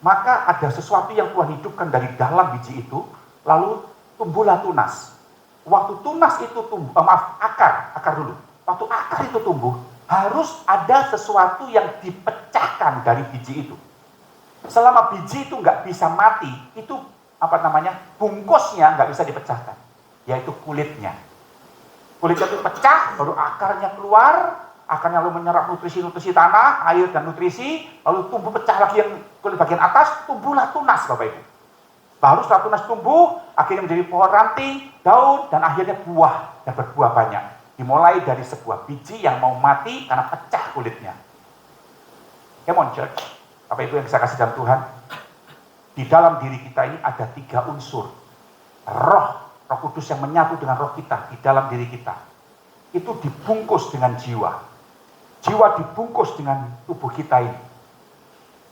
maka ada sesuatu yang Tuhan hidupkan dari dalam biji itu, lalu tumbuhlah tunas. Waktu tunas itu tumbuh, akar dulu. Waktu akar itu tumbuh, harus ada sesuatu yang dipecahkan dari biji itu. Selama biji itu nggak bisa mati, itu bungkusnya nggak bisa dipecahkan, yaitu kulitnya. Kulitnya itu pecah, baru akarnya keluar, akarnya lalu menyerap nutrisi-nutrisi tanah, air dan nutrisi, lalu tumbuh pecah lagi yang kulit bagian atas, tumbuhlah tunas Bapak Ibu. Baru setelah tunas tumbuh, akhirnya menjadi pohon ranting, daun, dan akhirnya buah, dan berbuah banyak. Dimulai dari sebuah biji yang mau mati karena pecah kulitnya. Come on church, Bapak Ibu yang saya kasih dalam Tuhan, di dalam diri kita ini ada 3 unsur. Roh Kudus yang menyatu dengan roh kita di dalam diri kita. Itu dibungkus dengan jiwa. Jiwa dibungkus dengan tubuh kita ini.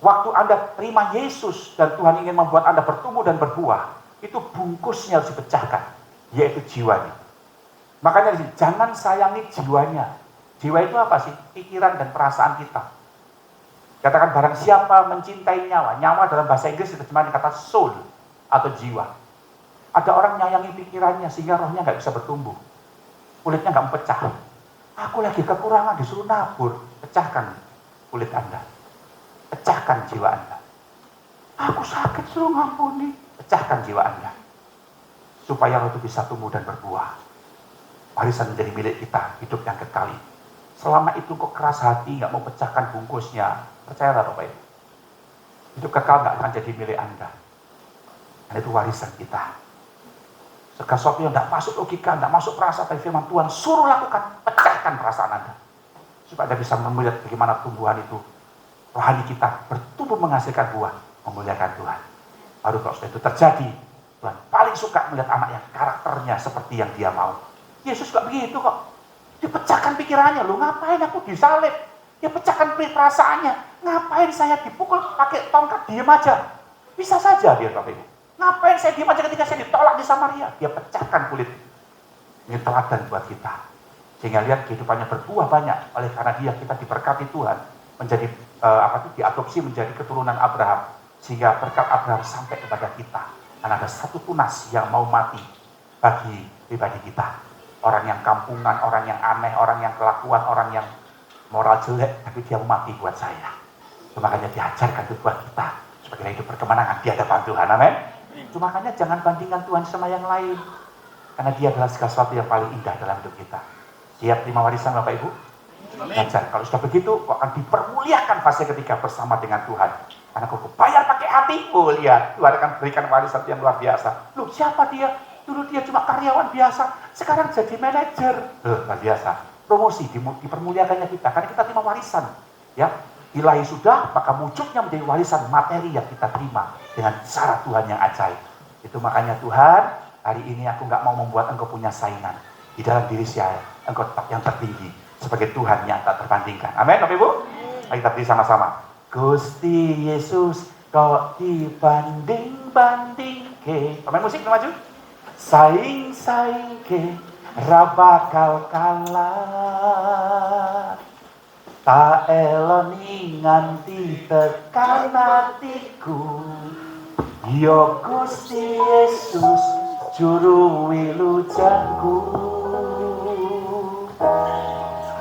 Waktu Anda terima Yesus dan Tuhan ingin membuat Anda bertumbuh dan berbuah, itu bungkusnya harus dipecahkan, yaitu jiwanya. Makanya jangan sayangi jiwanya. Jiwa itu apa sih? Pikiran dan perasaan kita. Katakan barang siapa mencintai nyawa. Nyawa dalam bahasa Inggris diterjemahkan kata soul atau jiwa. Ada orang nyayangi pikirannya sehingga rohnya nggak bisa bertumbuh. Kulitnya nggak pecah. Aku lagi kekurangan disuruh nabur. Pecahkan kulit Anda. Pecahkan jiwa Anda. Aku sakit suruh ngampuni. Pecahkan jiwa Anda. Supaya roh itu bisa tumbuh dan berbuah. Warisan menjadi milik kita, hidup yang kekal. Selama itu kok keras hati, nggak mau pecahkan bungkusnya, percayalah Bapak Ibu. Hidup kekal nggak akan jadi milik Anda. Dan itu warisan kita. Segala sesuatu yang tidak masuk logika, tidak masuk perasaan dari firman Tuhan, suruh lakukan, pecahkan perasaan Anda. Supaya Anda bisa melihat bagaimana tumbuhan itu, rohani kita bertumbuh menghasilkan buah, memuliakan Tuhan. Baru kalau sudah itu terjadi, Tuhan paling suka melihat anak yang karakternya seperti yang dia mau. Yesus gak begitu kok. Dipecahkan pikirannya, loh ngapain aku disalib? Dia pecahkan perasaannya, ngapain saya dipukul pakai tongkat, diem aja. Bisa saja dia Bapak Ibu. Ngapain saya diam aja ketika saya ditolak di Samaria? Dia pecahkan kulit. Ini teladan buat kita. Sehingga lihat kehidupannya berbuah banyak. Oleh karena dia kita diberkati Tuhan. Menjadi diadopsi menjadi keturunan Abraham. Sehingga berkat Abraham sampai kepada kita. Dan ada satu tunas yang mau mati bagi pribadi kita. Orang yang kampungan, orang yang aneh, orang yang kelakuan, orang yang moral jelek. Tapi dia mau mati buat saya. Makanya diajarkan itu buat kita. Supaya hidup berkemenangan di hadapan Tuhan. Amin. Cuma makanya jangan bandingkan Tuhan sama yang lain. Karena dia adalah segala sesuatu yang paling indah dalam hidup kita. Siap terima warisan Bapak Ibu? Belajar. Kalau sudah begitu, kau akan dipermuliakan fase ketiga bersama dengan Tuhan. Karena kau bayar pakai hati. Oh lihat, Tuhan akan berikan warisan yang luar biasa. Loh siapa dia? Dulu dia cuma karyawan biasa. Sekarang jadi manajer. Luar biasa. Promosi, dipermuliakannya kita. Karena kita terima warisan. Ya, ilahi sudah, maka wujudnya menjadi warisan materi yang kita terima dengan cara Tuhan yang ajaib. Itu makanya Tuhan, hari ini aku nggak mau membuat engkau punya saingan di dalam diri saya. Engkau tetap yang tertinggi sebagai Tuhan yang tak terbandingkan. Amin, Bapak Ibu. Ayo kita beri sama-sama. Gusti Yesus, kok dibanding-banding ke. Pemain musik maju. Saing-saing ke, ra bakal kalah. Tak eloni nganti tekan hatiku. Yo Gusti Yesus juru wilujengku.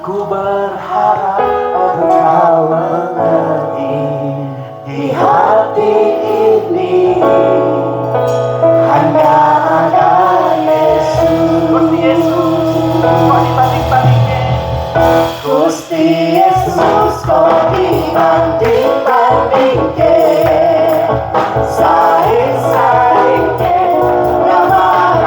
Ku berharap engkau mengerti di hati ini hanya ada Yesus. Gusti Yesus kok dibanding-bandingin. Gusti Yesus kok dibanding-bandingin. Saing-saing ke, nama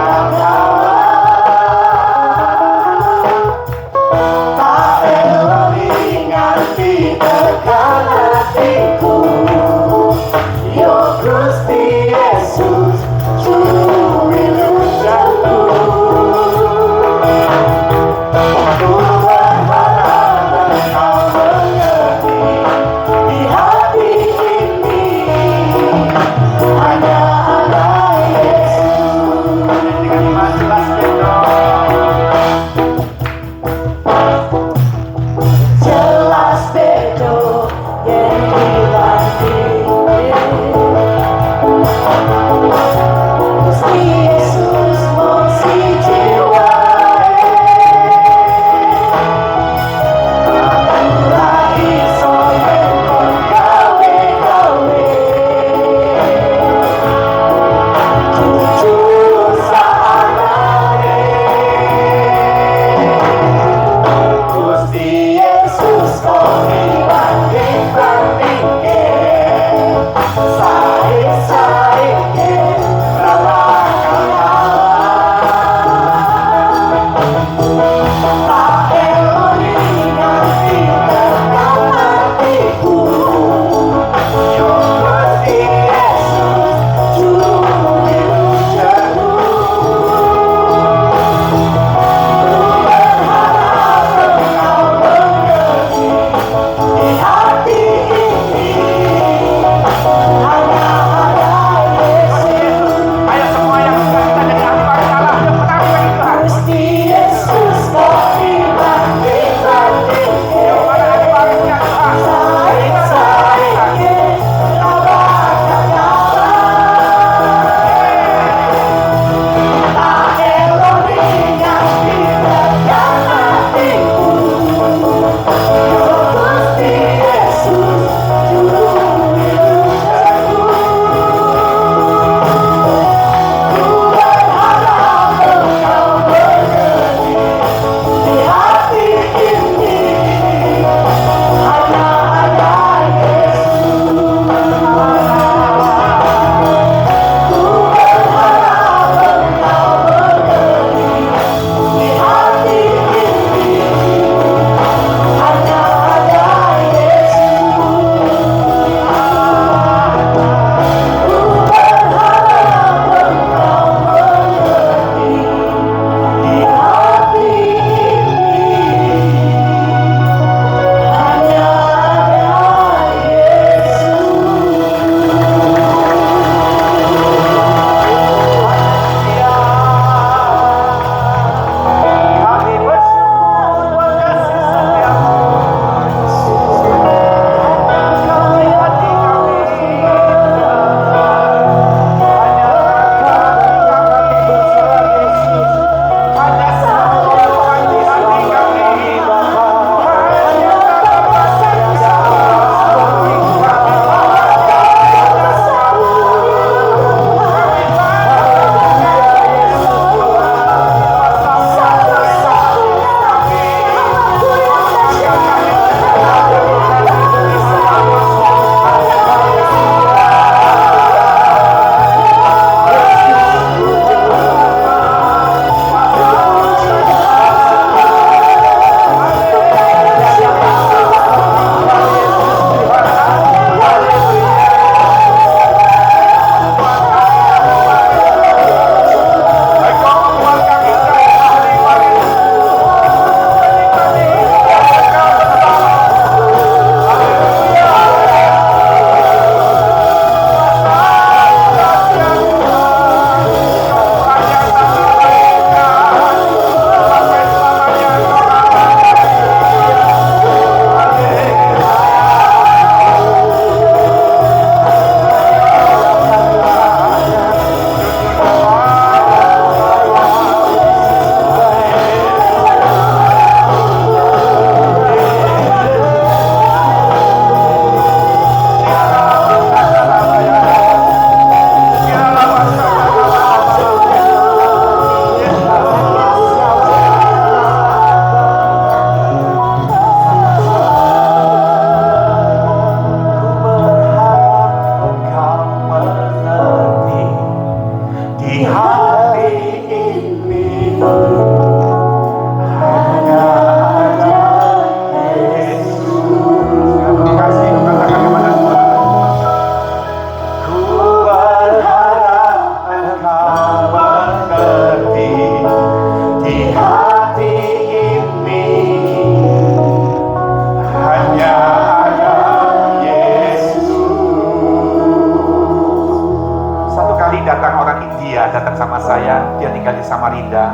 Samarinda.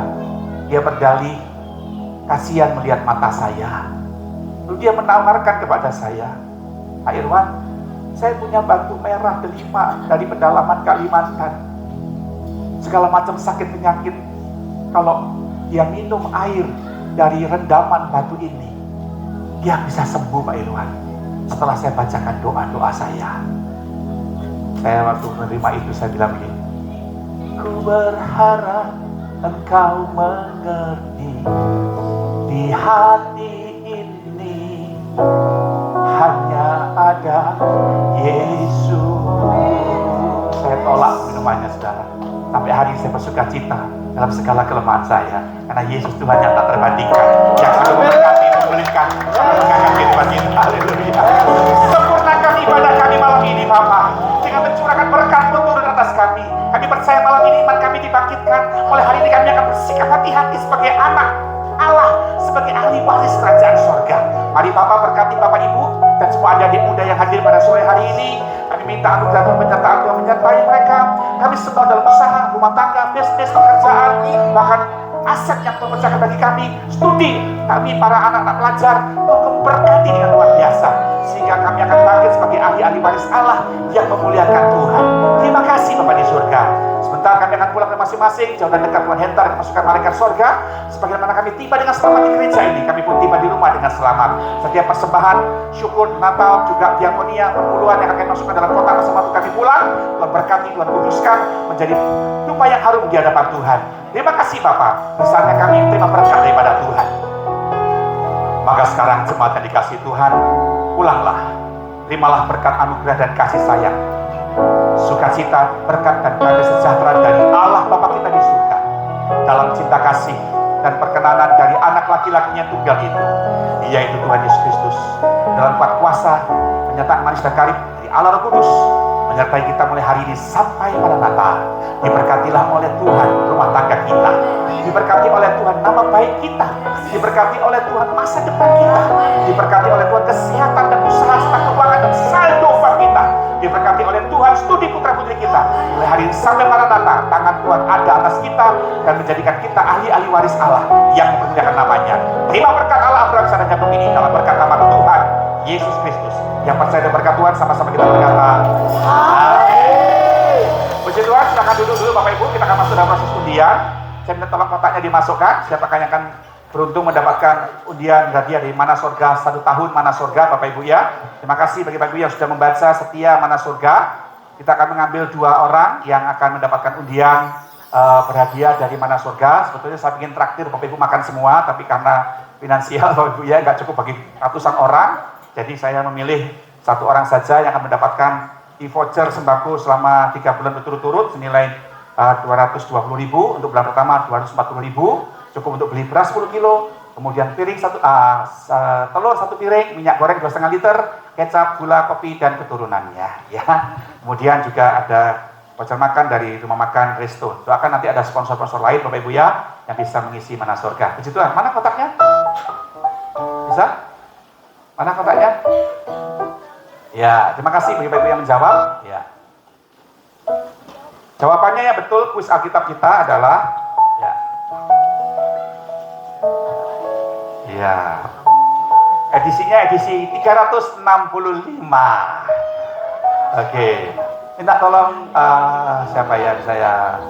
Dia berdalih, kasihan melihat mata saya. Lalu dia menawarkan kepada saya, Pak Irwan, saya punya batu merah delima dari pedalaman Kalimantan. Segala macam sakit penyakit, kalau dia minum air dari rendaman batu ini, dia bisa sembuh, Pak Irwan. Setelah saya bacakan doa-doa saya waktu menerima itu, saya bilang begini, ku berharap engkau mengerti, di hati ini hanya ada Yesus. Saya tolak minumannya, saudara. Sampai hari ini saya bersuka cita dalam segala kelemahan saya, karena Yesus Tuhan yang tak terbandingkan, yang selalu memberkati, memulihkan, menegakkan kehidupan kita. Haleluya. Sempurnakan ibadah kami malam ini, Bapa, dengan mencurahkan berkat-Mu turun atas kami. Kami percaya malam ini iman kami dibangkitkan. Oleh hari ini kami akan bersikap hati-hati sebagai anak Allah, sebagai ahli waris kerajaan sorga. Mari Bapak berkati Bapak Ibu dan semua adik-adik muda yang hadir pada sore hari ini. Kami minta anugerah dan penyertaan Tuhan menyertai mereka. Kami semua dalam usaha, rumah tangga, bisnis, pekerjaan, bahkan aset yang Tuhan pecahkan bagi kami, studi kami para anak-anak pelajar, Tuhan berkati dengan luar biasa, sehingga kami akan bangkit sebagai ahli-ahli waris Allah yang memuliakan Tuhan. Terima kasih Bapak di surga. Sebentar kami akan pulang ke masing-masing, jauh dan dekat Tuhan hentar masukkan malaikat surga. Sebagaimana kami tiba dengan selamat di gereja ini, kami pun tiba di rumah dengan selamat. Setiap persembahan, syukur, Natal, juga diakonia, perpuluhan yang akan masukkan dalam kotak bersama kami pulang, Tuhan berkati, Tuhan kuduskan, menjadi tumpah yang harum di hadapan Tuhan. Terima kasih Bapak, misalnya kami terima berkat daripada Tuhan. Maka sekarang jemaat yang dikasih Tuhan, pulanglah, terimalah berkat anugerah dan kasih sayang, sukacita, berkat dan damai sejahtera dari Allah Bapa kita di surga, dalam cinta kasih dan perkenanan dari anak laki-lakinya tunggal itu, yaitu Tuhan Yesus Kristus, dalam kuat kuasa menyatakan manis dan karib dari Allah Roh Kudus, menyertai kita mulai hari ini sampai pada Natal. Diberkatilah oleh Tuhan rumah tangga kita, diberkati oleh Tuhan nama baik kita, diberkati oleh Tuhan masa depan kita, diberkati oleh Tuhan kesehatan dan usaha serta keuangan dan saldo bank kita, diberkati oleh Tuhan studi putra putri kita. Mulai hari ini sampai pada Natal, tangan Tuhan ada atas kita dan menjadikan kita ahli-ahli waris Allah yang mempermuliakan namanya. Terima berkat Allah Abraham, Ishak dan Yakub ini dalam berkat nama Tuhan Yesus Kristus. Yang percaya dan berkat Tuhan sama-sama kita berkata amin. Puji Tuhan, silakan duduk dulu Bapak Ibu, kita akan masuk dalam proses undian. Saya minta tolong kotaknya dimasukkan. Siapakah yang akan beruntung mendapatkan undian hadiah dari Mana Surga 1 tahun Mana Surga, Bapak Ibu ya. Terima kasih bagi Bapak Ibu yang sudah membaca setia Mana Surga. Kita akan mengambil 2 orang yang akan mendapatkan undian berhadiah dari Mana Surga. Sebetulnya saya ingin traktir Bapak Ibu makan semua, tapi karena finansial Bapak Ibu ya nggak cukup bagi ratusan orang. Jadi saya memilih 1 orang saja yang akan mendapatkan e-voucher sembako selama 3 bulan berturut-turut senilai 220.000, untuk bulan pertama 240.000, cukup untuk beli beras 10 kilo, kemudian telur 1 piring, minyak goreng 2,5 liter, kecap, gula, kopi, dan keturunannya ya. Kemudian juga ada voucher makan dari rumah makan Resto. Doakan nanti ada sponsor-sponsor lain Bapak Ibu ya yang bisa mengisi Mana Surga. Puji Tuhan, mana kotaknya? Bisa? Mana kotaknya? Ya, terima kasih bagi Bapak Ibu yang menjawab. Ya. Jawabannya yang betul, kuis Alkitab kita adalah ya. Ya. Edisinya edisi 365. Oke. Minta tolong siapa yang saya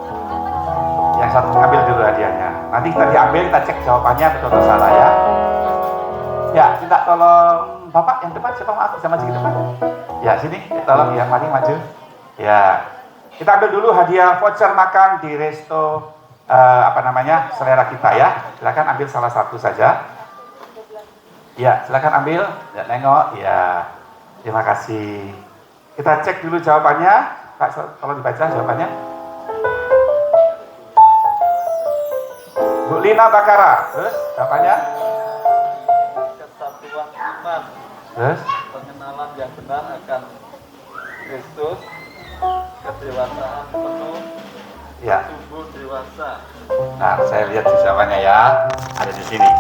yang satu ambil dulu hadiahnya. Nanti kita diambil, kita cek jawabannya betul atau salah ya. Ya, minta tolong Bapak yang depan, siapa maaf bisa maju ke depan? Ya, sini, tolong ya, mari maju. Ya, kita ambil dulu hadiah voucher makan di Resto selera kita ya. Silakan ambil salah satu saja. Ya, silakan ambil. Ya, nengok. Ya, terima kasih. Kita cek dulu jawabannya. Pak, tolong dibaca jawabannya. Bu Lina Bakara, terus jawabannya? Kesatuan iman. Terus? Pengenalan yang benar akan Kristus, kedewasaan penuh, Ya. tumbuh dewasa. Nah, saya lihat jawabannya ya. Ada di sini.